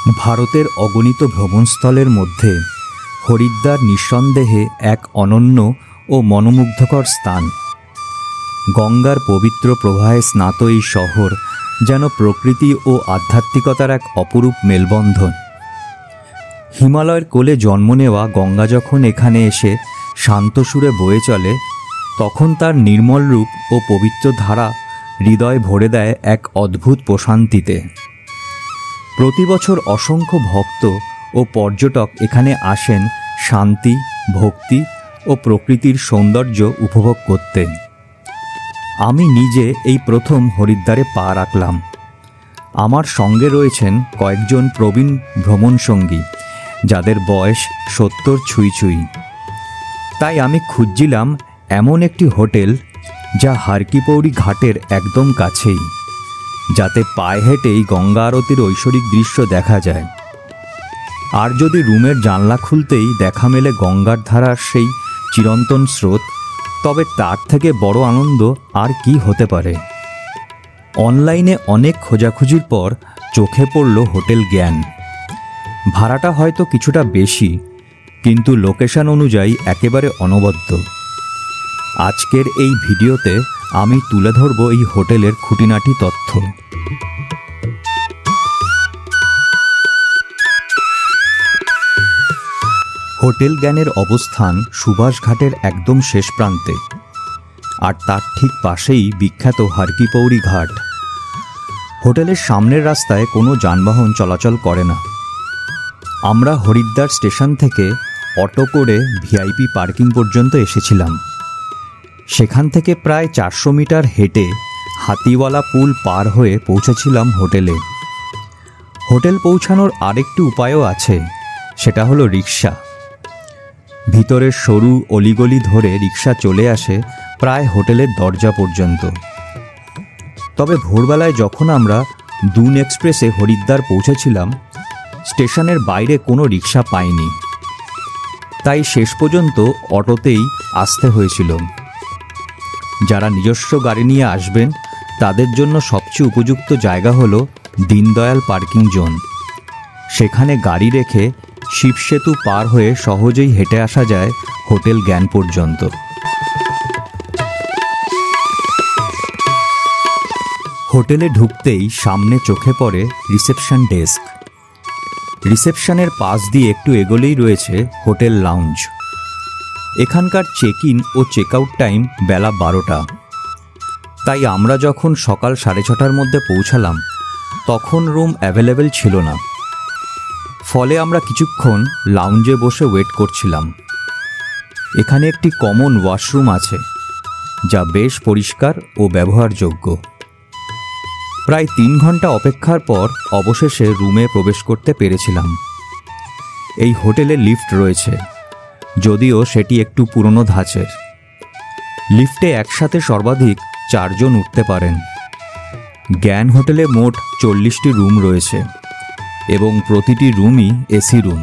ভারতের অগণিত ভ্রমণস্থলের মধ্যে হরিদ্বার নিঃসন্দেহে এক অনন্য ও মনোমুগ্ধকর স্থান। গঙ্গার পবিত্র প্রবাহে স্নাত এই শহর যেন প্রকৃতি ও আধ্যাত্মিকতার এক অপরূপ মেলবন্ধন। হিমালয়ের কোলে জন্ম নেওয়া গঙ্গা যখন এখানে এসে শান্ত সুরে বয়ে চলে, তখন তার নির্মল রূপ ও পবিত্র ধারা হৃদয় ভরে দেয় এক অদ্ভুত প্রশান্তিতে। প্রতি বছর অসংখ্য ভক্ত ও পর্যটক এখানে আসেন শান্তি, ভক্তি ও প্রকৃতির সৌন্দর্য উপভোগ করতে। আমি নিজে এই প্রথম হরিদ্বারে পা রাখলাম। আমার সঙ্গে রয়েছেন কয়েকজন প্রবীণ ভ্রমণসঙ্গী, যাদের বয়স 70 ছুঁই ছুঁই। তাই আমি খুঁজছিলাম এমন একটি হোটেল যা হারকিপৌরি ঘাটের একদম কাছেই, যাতে পায়ে হেঁটেই গঙ্গা আরতির ঐশ্বরিক দৃশ্য দেখা যায়। আর যদি রুমের জানলা খুলতেই দেখা মেলে গঙ্গার ধারার সেই চিরন্তন স্রোত, তবে তার থেকে বড় আনন্দ আর কি হতে পারে। অনলাইনে অনেক খোঁজাখুঁজির পর চোখে পড়ল হোটেল জ্ঞান। ভাড়াটা হয়তো কিছুটা বেশি, কিন্তু লোকেশন অনুযায়ী একেবারে অনবদ্য। আজকের এই ভিডিওতে আমি তুলে ধরব এই হোটেলের খুঁটিনাটি তথ্য। হোটেল জ্ঞানের অবস্থান সুভাষঘাটের একদম শেষ প্রান্তে, আর তার ঠিক পাশেই বিখ্যাত হারকিপৌরি ঘাট। হোটেলের সামনের রাস্তায় কোনো যানবাহন চলাচল করে না। আমরা হরিদ্বার স্টেশন থেকে অটো করে ভিআইপি পার্কিং পর্যন্ত এসেছিলাম। সেখান থেকে প্রায় 400 মিটার হেঁটে হাতিওয়ালা পুল পার হয়ে পৌঁছেছিলাম হোটেলে। হোটেল পৌঁছানোর আরেকটি উপায়ও আছে, সেটা হলো রিক্সা। ভিতরের সরু অলিগলি ধরে রিক্সা চলে আসে প্রায় হোটেলের দরজা পর্যন্ত। তবে ভোরবেলায় যখন আমরা দুন এক্সপ্রেসে হরিদ্বার পৌঁছেছিলাম, স্টেশনের বাইরে কোনো রিক্সা পাইনি। তাই শেষ পর্যন্ত অটোতেই আসতে হয়েছিল। যারা নিজস্ব গাড়ি নিয়ে আসবেন, তাদের জন্য সবচেয়ে উপযুক্ত জায়গা হলো দীনদয়াল পার্কিং জোন। সেখানে গাড়ি রেখে শিবসেতু পার হয়ে সহজেই হেঁটে আসা যায় হোটেল জ্ঞান পর্যন্ত। হোটেলে ঢুকতেই সামনে চোখে পড়ে রিসেপশন ডেস্ক। রিসেপশনের পাশ দিয়ে একটু এগোলেই রয়েছে হোটেল লাউঞ্জ। এখানকার চেক ইন ও চেক আউট টাইম বেলা 12টা। তাই আমরা যখন সকাল 6:30টার মধ্যে পৌঁছালাম, তখন রুম অ্যাভেলেবেল ছিল না। ফলে আমরা কিছুক্ষণ লাউঞ্জে বসে ওয়েট করছিলাম। এখানে একটি কমন ওয়াশরুম আছে, যা বেশ পরিষ্কার ও ব্যবহারযোগ্য। প্রায় 3 ঘন্টা অপেক্ষার পর অবশেষে রুমে প্রবেশ করতে পেরেছিলাম। এই হোটেলে লিফট রয়েছে, যদিও সেটি একটু পুরনো ধাঁচের। লিফটে একসাথে সর্বাধিক 4 জন উঠতে পারেন। জ্ঞান হোটেলে মোট 40টি রুম রয়েছে এবং প্রতিটি রুমই এসি রুম।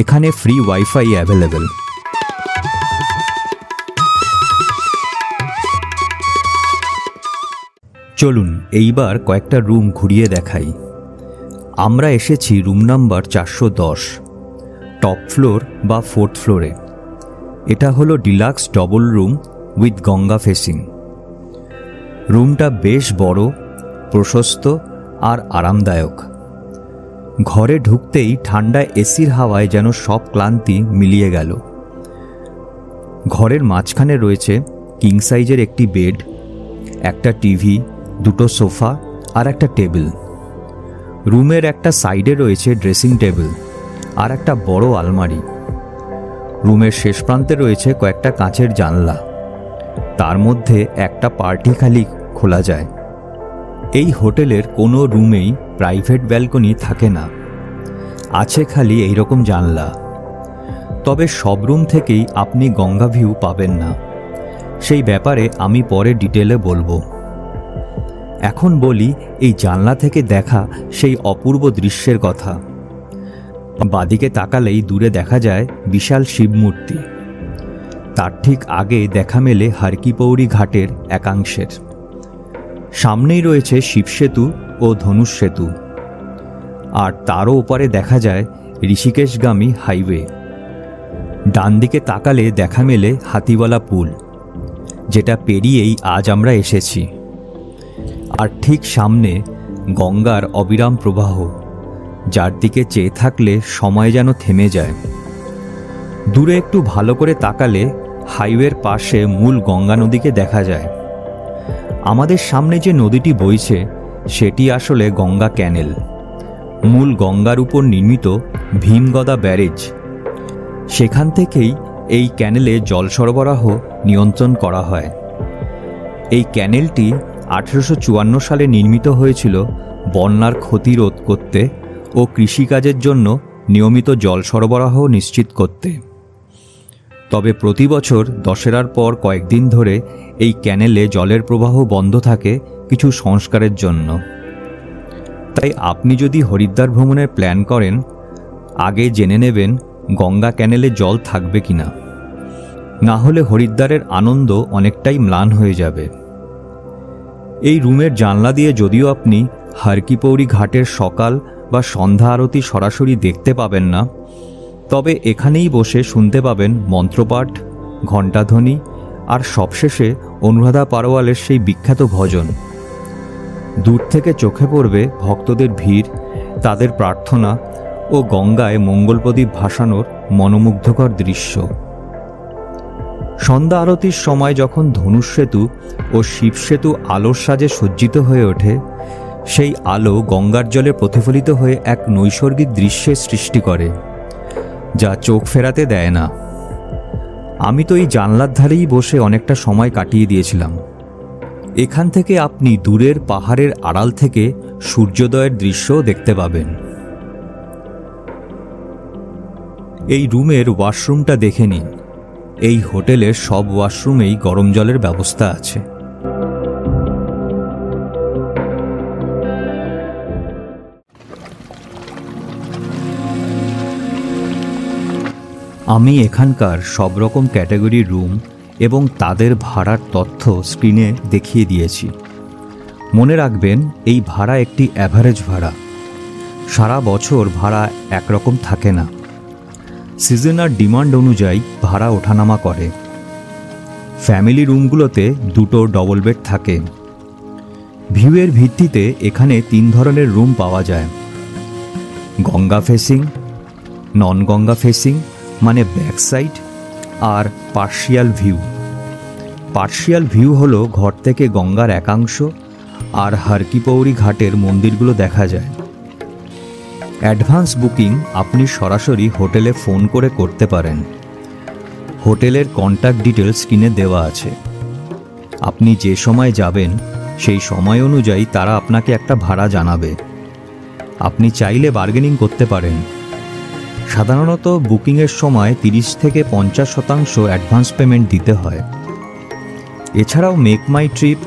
এখানে ফ্রি ওয়াইফাই অ্যাভেলেবেল। চলুন এইবার কয়েকটা রুম ঘুরিয়ে দেখাই। আমরা এসেছি রুম নাম্বার 410, টপ ফ্লোর বা 4th ফ্লোরে। এটা হলো deluxe double room with Ganga facing. রুমটা বেশ বড়, প্রশস্ত আর আরামদায়ক। ঘরে ঢুকতেই ঠান্ডা এসির হাওয়ায় যেন সব ক্লান্তি মিলিয়ে গেল। ঘরের মাঝখানে রয়েছে কিং সাইজের একটি বেড, একটা টিভি, 2টো সোফা আর একটা টেবিল। রুমের একটা সাইডে রয়েছে ড্রেসিং টেবিল আর একটা বড় আলমারি। রুমের শেষ প্রান্তে রয়েছে কয়েকটা কাঁচের জানলা, তার মধ্যে একটা পার্টি খালি খোলা যায়। এই হোটেলের কোনো রুমেই প্রাইভেট ব্যালকনি থাকে না, আছে খালি এইরকম জানলা। তবে সব রুম থেকেই আপনি গঙ্গা ভিউ পাবেন না, সেই ব্যাপারে আমি পরে ডিটেলে বলবো। এখন বলি এই জানলা থেকে দেখা সেই অপূর্ব দৃশ্যের কথা। বাদিকে তাকালেই দূরে দেখা যায় বিশাল শিব মূর্তি। তার ঠিক আগে দেখা মেলে হারকিপৌরি ঘাটের একাংশের। সামনেই রয়েছে শিবসেতু ও ধনুষ সেতু। আর তারও ওপারে দেখা যায় ঋষিকেশগামী হাইওয়ে। ডান দিকে তাকালে দেখা মেলে হাতিওয়ালা পুল, যেটা পেরিয়েই আজ আমরা এসেছি। আর ঠিক সামনে গঙ্গার অবিরাম প্রবাহ, যার দিকে চেয়ে থাকলে সময় যেন থেমে যায়। দূরে একটু ভালো করে তাকালে হাইওয়ের পাশে মূল গঙ্গা নদীকে দেখা যায়। আমাদের সামনে যে নদীটি বইছে সেটি আসলে গঙ্গা ক্যানেল, মূল গঙ্গার উপর নির্মিত ভীমগদা ব্যারেজ। সেখান থেকেই এই ক্যানেলে জল সরবরাহ নিয়ন্ত্রণ করা হয়। এই ক্যানেলটি 1854 সালে নির্মিত হয়েছিল বন্যার ক্ষতি রোধ করতে ও কৃষিকাজের জন্য নিয়মিত জল সরবরাহ নিশ্চিত করতে। তবে প্রতি বছর দশেরার পর কয়েকদিন ধরে এই ক্যানেলে জলের প্রবাহ বন্ধ থাকে কিছু সংস্কারের জন্য। তাই আপনি যদি হরিদ্বার ভ্রমণের প্ল্যান করেন, আগে জেনে নেবেন গঙ্গা ক্যানেলে জল থাকবে কিনা। না হলে হরিদ্বারের আনন্দ অনেকটাই ম্লান হয়ে যাবে। এই রুমের জানলা দিয়ে যদিও আপনি হর কি পৌড়ি ঘাটের সকাল বা সন্ধ্যা আরতি সরাসরি দেখতে পাবেন না, তবে এখানেই বসে শুনতে পাবেন মন্ত্রপাঠ, ঘণ্টাধ্বনি আর সবশেষে অনুরাধা পারোয়ালের সেই বিখ্যাত ভজন। দূর থেকে চোখে পড়বে ভক্তদের ভিড়, তাদের প্রার্থনা ও গঙ্গায় মঙ্গল প্রদীপ ভাসানোর মনোমুগ্ধকর দৃশ্য। সন্ধ্যা আরতির সময় যখন ধনুষ সেতু ও শিব সেতু আলোর সাজে সজ্জিত হয়ে ওঠে, সেই আলো গঙ্গার জলে প্রতিফলিত হয়ে এক নৈসর্গিক দৃশ্যের সৃষ্টি করে, যা চোখ ফেরাতে দেয় না। আমি তো এই জানলার ধারেই বসে অনেকটা সময় কাটিয়ে দিয়েছিলাম। এখান থেকে আপনি দূরের পাহাড়ের আড়াল থেকে সূর্যোদয়ের দৃশ্যও দেখতে পাবেন। এই রুমের ওয়াশরুমটা দেখে নিন। এই হোটেলের সব ওয়াশরুমেই গরম জলের ব্যবস্থা আছে। আমি এখানকার সব রকম ক্যাটাগরির রুম এবং তাদের ভাড়ার তথ্য স্ক্রিনে দেখিয়ে দিয়েছি। মনে রাখবেন, এই ভাড়া একটি অ্যাভারেজ ভাড়া। সারা বছর ভাড়া একরকম থাকে না। সিজন আর ডিমান্ড অনুযায়ী ভাড়া ওঠানামা করে। ফ্যামিলি রুমগুলোতে 2টো ডবল বেড থাকে। ভিউয়ের ভিত্তিতে এখানে 3 ধরনের রুম পাওয়া যায়: গঙ্গা ফেসিং, নন গঙ্গা ফেসিং মানে ব্যাক সাইড, আর পার্শিয়াল ভিউ। পার্শিয়াল ভিউ হলো ঘর থেকে গঙ্গার একাংশ আর হর কি পৌড়ি ঘাটের মন্দিরগুলো দেখা যায়। অ্যাডভান্স বুকিং আপনি সরাসরি হোটেলে ফোন করে করতে পারেন। হোটেলের কন্ট্যাক্ট ডিটেলস স্ক্রিনে দেওয়া আছে। আপনি যে সময় যাবেন সেই সময় অনুযায়ী তারা আপনাকে একটা ভাড়া জানাবে। আপনি চাইলে বার্গেনিং করতে পারেন। সাধারণত বুকিংয়ের সময় 30 থেকে 50% অ্যাডভান্স পেমেন্ট দিতে হয়। এছাড়াও মেক মাই ট্রিপ,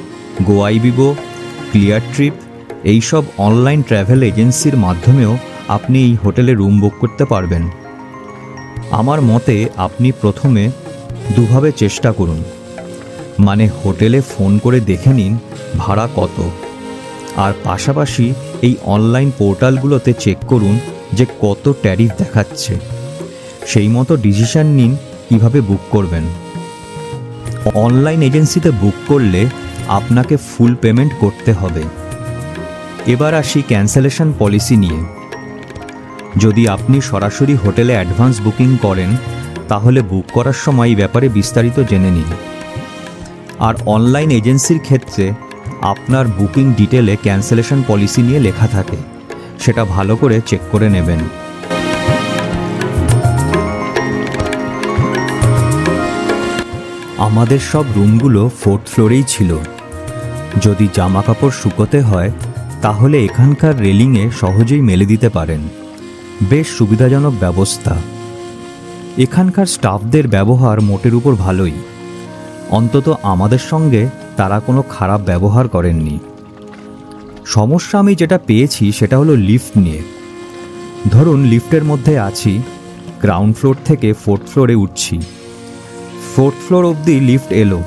গোয়াইবিবো, ক্লিয়ার ট্রিপ এইসব অনলাইন ট্র্যাভেল এজেন্সির মাধ্যমেও আপনি এই হোটেলে রুম বুক করতে পারবেন। আমার মতে আপনি প্রথমে দুভাবে চেষ্টা করুন, মানে হোটেলে ফোন করে দেখে নিন ভাড়া কত, আর পাশাপাশি এই অনলাইন পোর্টালগুলোতে চেক করুন যে কত ট্যারিফ দেখাচ্ছে। সেই মতো ডিসিশন নিন কিভাবে বুক করবেন। অনলাইন এজেন্সিতে বুক করলে আপনাকে ফুল পেমেন্ট করতে হবে। এবার আসি ক্যান্সেলেশন পলিসি নিয়ে। যদি আপনি সরাসরি হোটেলে অ্যাডভান্স বুকিং করেন তাহলে বুক করার সময় এই ব্যাপারে বিস্তারিত জেনে নিন। আর অনলাইন এজেন্সির ক্ষেত্রে আপনার বুকিং ডিটেলে ক্যান্সেলেশন পলিসি নিয়ে লেখা থাকে, সেটা ভালো করে চেক করে নেবেন। আমাদের সব রুমগুলো 4th ফ্লোরেই ছিল। যদি জামা কাপড় শুকোতে হয় তাহলে এখানকার রেলিংয়ে সহজেই মেলে দিতে পারেন। বেশ সুবিধাজনক ব্যবস্থা। এখানকার স্টাফদের ব্যবহার মোটের উপর ভালোই। অন্তত আমাদের সঙ্গে তারা কোনো খারাপ ব্যবহার করেননি। সমস্যা আমি যেটা পেয়েছি সেটা হলো লিফট নিয়ে। ধরুন লিফটের মধ্যে আছি, গ্রাউন্ড ফ্লোর থেকে 4th ফ্লোরে উঠছি। 4th ফ্লোর অবধি লিফট এলো,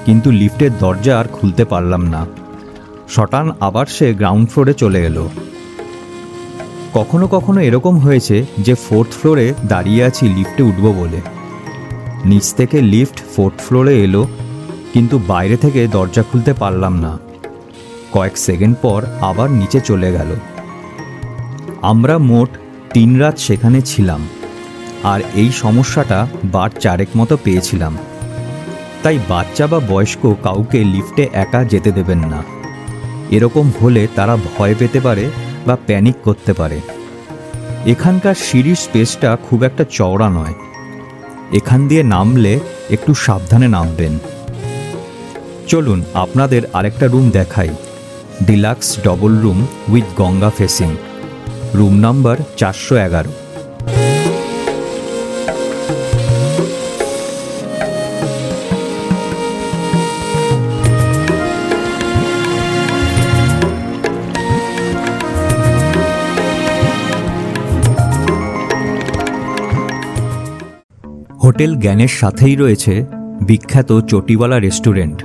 কিন্তু লিফটের দরজা আর খুলতে পারলাম না। শটান আবার সে গ্রাউন্ড ফ্লোরে চলে এলো। কখনো কখনো এরকম হয়েছে যে 4th ফ্লোরে দাঁড়িয়ে আছি লিফটে উঠব বলে। নিচ থেকে লিফট 4th ফ্লোরে এলো, কিন্তু বাইরে থেকে দরজা খুলতে পারলাম না। কয়েক সেকেন্ড পর আবার নিচে চলে গেল। আমরা মোট 3 রাত সেখানে ছিলাম, আর এই সমস্যাটা বার 4 মতো পেয়েছিলাম। তাই বাচ্চা বা বয়স্ক কাউকে লিফটে একা যেতে দেবেন না। এরকম হলে তারা ভয় পেতে পারে বা প্যানিক করতে পারে। এখানকার সিঁড়ির স্পেসটা খুব একটা চওড়া নয়। এখান দিয়ে নামলে একটু সাবধানে নামবেন। চলুন আপনাদের আরেকটা রুম দেখাই, deluxe double room with Ganga facing, room number 411। Hotel জ্ঞানের সাথেই রয়েছে বিখ্যাত চটিওয়ালা রেস্টুরেন্ট।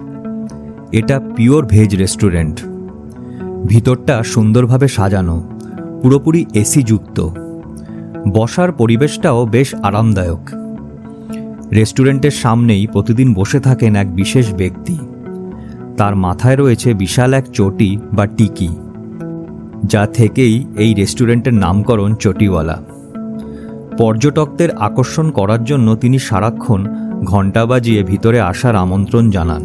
এটা পিওর ভেজ রেস্টুরেন্ট। ভিতরটা সুন্দরভাবে সাজানো, পুরোপুরি এসি যুক্ত। বসার পরিবেশটাও বেশ আরামদায়ক। রেস্টুরেন্টের সামনেই প্রতিদিন বসে থাকেন এক বিশেষ ব্যক্তি। তার মাথায় রয়েছে বিশাল এক চটি বা টিকি, যা থেকেই এই রেস্টুরেন্টের নামকরণ চটিওয়ালা। পর্যটকদের আকর্ষণ করার জন্য তিনি সারাক্ষণ ঘণ্টা বাজিয়ে ভিতরে আসার আমন্ত্রণ জানান।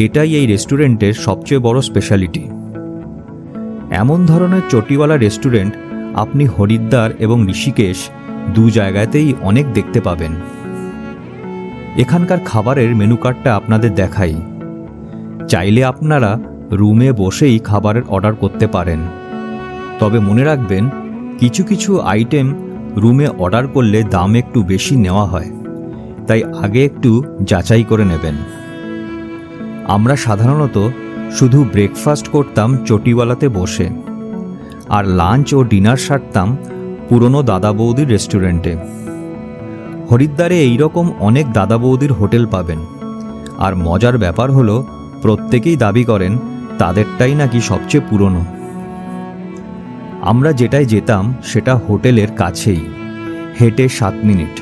এটাই এই রেস্টুরেন্টের সবচেয়ে বড় স্পেশালিটি। এমন ধরনের চটিওয়ালা রেস্টুরেন্ট আপনি হরিদ্বার এবং ঋষিকেশ 2 জায়গাতেই অনেক দেখতে পাবেন। এখানকার খাবারের মেনু কার্ডটা আপনাদের দেখাই। চাইলে আপনারা রুমে বসেই খাবারের অর্ডার করতে পারেন, তবে মনে রাখবেন কিছু কিছু আইটেম রুমে অর্ডার করলে দাম একটু বেশি নেওয়া হয়, তাই আগে একটু যাচাই করে নেবেন। আমরা সাধারণত শুধু ব্রেকফাস্ট করতাম চটিওয়ালাতে বসে, আর লাঞ্চ ও ডিনার সারতাম পুরনো দাদা বৌদির রেস্টুরেন্টে। হরিদ্বারে এইরকম অনেক দাদা বৌদির হোটেল পাবেন, আর মজার ব্যাপার হলো প্রত্যেকেই দাবি করেন তাদেরটাই নাকি সবচেয়ে পুরনো। আমরা যেটায় যেতাম সেটা হোটেলের কাছেই, হেঁটে 7 মিনিট।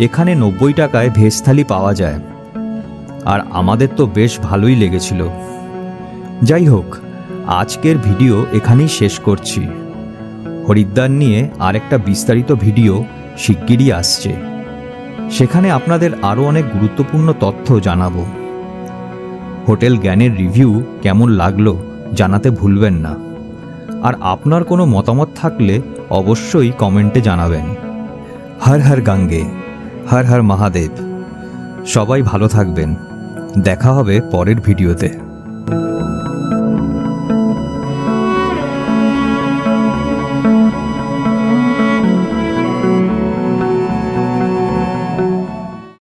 এখানে 90 টাকায় ভেজ থালি পাওয়া যায়, আর আমাদের তো বেশ ভালোই লেগেছিল। যাই হোক, আজকের ভিডিও এখানেই শেষ করছি। হরিদ্বার নিয়ে আরেকটা বিস্তারিত ভিডিও শিগগিরই আসছে। সেখানে আপনাদের আরও অনেক গুরুত্বপূর্ণ তথ্য জানাবো। হোটেল জ্ঞানের রিভিউ কেমন লাগলো জানাতে ভুলবেন না, আর আপনার কোনো মতামত থাকলে অবশ্যই কমেন্টে জানাবেন। হর হর গঙ্গে, হর হর মহাদেব। সবাই ভালো থাকবেন। দেখা হবে পরের ভিডিওতে।